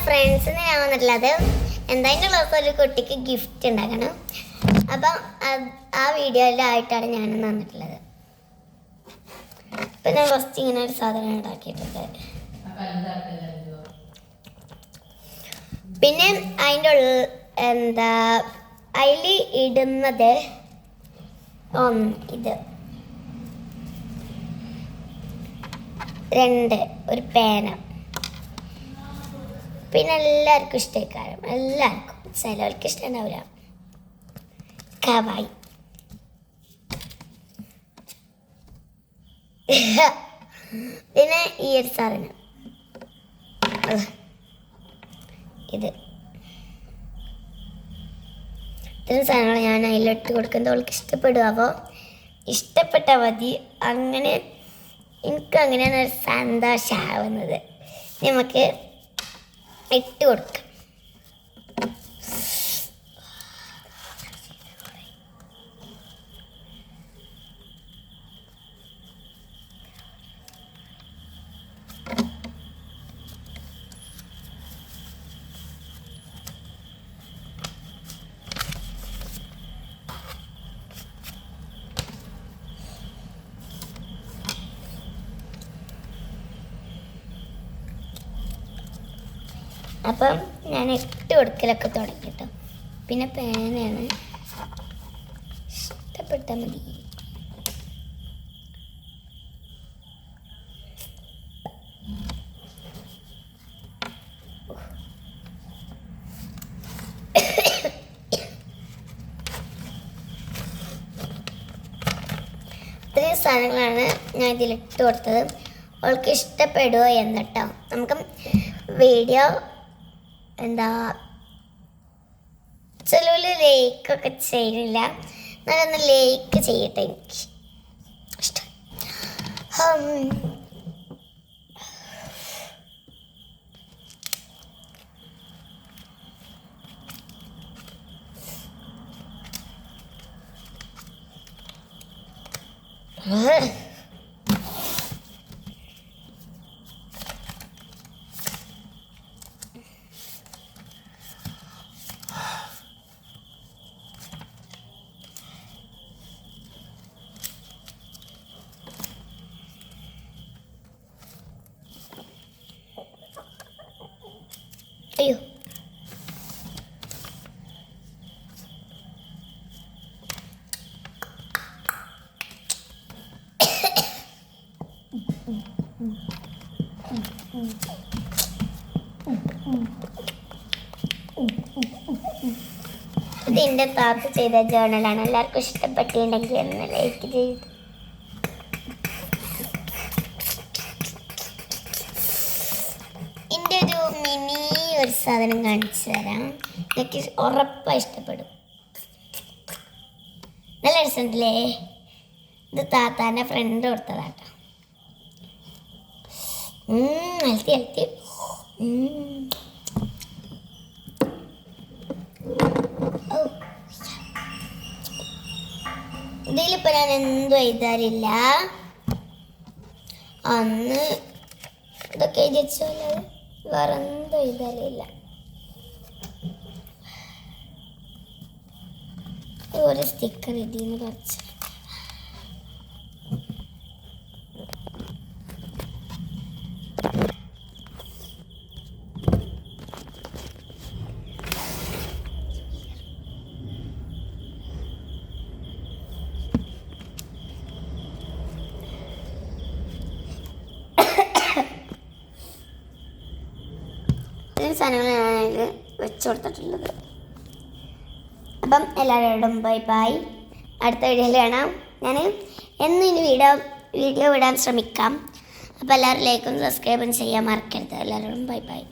ഫ്രണ്ട്സിന് ഞാൻ വന്നിട്ടുള്ളത് എന്തായാലും ക്ലാസ് ഒരു കുട്ടിക്ക് ഗിഫ്റ്റ് ഉണ്ടാക്കണം. അപ്പം ആ വീഡിയോയിലായിട്ടാണ് ഞാൻ വന്നിട്ടുള്ളത്. ഇപ്പം ഞാൻ ഫസ്റ്റ് ഇങ്ങനെ ഒരു സാധനം ഉണ്ടാക്കിയിട്ടുണ്ട്. പിന്നെ അതിൻ്റെ അതിൽ ഇടുന്നത് ഇത് 2 ഒരു പേന. പിന്നെ എല്ലാവർക്കും ഇഷ്ടക്കാരും, എല്ലാവർക്കും ചിലവർക്ക് ഇഷ്ടമുണ്ടാവില്ല. കവായി പിന്നെ ഈ ഒരു സാധനം ഇത് ഇത്തരം സാധനങ്ങൾ ഞാൻ അതിലിട്ട് കൊടുക്കുന്നത് അവൾക്ക് ഇഷ്ടപ്പെടുമോ ഇഷ്ടപ്പെട്ടാൽ മതി. അങ്ങനെ എനിക്കങ്ങനെയാണ് ഒരു സന്തോഷമാവുന്നത്. നമുക്ക് ഇട്ട് കൊടുക്കാം. അപ്പം ഞാൻ ഇട്ട് കൊടുക്കലൊക്കെ തുടങ്ങിട്ടോ. പിന്നെ പേനയാണ്, ഇഷ്ടപ്പെട്ടാൽ മതി. ഇത്രയും സാധനങ്ങളാണ് ഞാൻ ഇതിലിട്ട് കൊടുത്തത്. അവൾക്ക് ഇഷ്ടപ്പെടുമോ എന്നിട്ടോ. നമുക്ക് വീഡിയോ ചിലവർ ലൈക്കൊക്കെ ചെയ്യുന്നില്ല. ഞാനൊന്ന് ലൈക്ക് ചെയ്യട്ടെ. എനിക്ക് ഇഷ്ടം അയ്യോ ഇതിൻ്റെ താത്ത ചെയ്ത ജേർണലാണ്. എല്ലാവർക്കും ഇഷ്ടപ്പെട്ടിട്ടുണ്ടെങ്കിൽ ഒന്ന് ലൈക്ക് ചെയ്ത്. എൻ്റെ ഒരു മിനി ഒരു സാധനം കാണിച്ചു തരാം. എനിക്ക് ഉറപ്പായി ഇഷ്ടപ്പെടും. നല്ല രസമുണ്ടല്ലേ? ഇത് താത്താൻ്റെ ഫ്രണ്ട് കൊടുത്തതാട്ടോ. അലത്തി അലത്തി ഇതിലിപ്പോൾ ഞാൻ എന്തും എഴുതാറില്ല. അന്ന് ഇതൊക്കെ എഴുതി വെച്ചല്ലേ, വേറെ എന്തും എഴുതാറില്ല. ഒരു സ്റ്റിക്കർ ഇതിന്ന് കുറച്ച് സാധനങ്ങളാണ് വെച്ച് കൊടുത്തിട്ടുള്ളത്. അപ്പം എല്ലാവരോടും ബൈ ബൈ. അടുത്ത വീഡിയോയിൽ കാണാം. ഞാൻ എന്നും ഇനി വീഡിയോ വിടാൻ ശ്രമിക്കാം. അപ്പോൾ എല്ലാവരും ലൈക്കും സബ്സ്ക്രൈബും ചെയ്യാൻ മറക്കരുത്. എല്ലാവരോടും ബൈ ബൈ.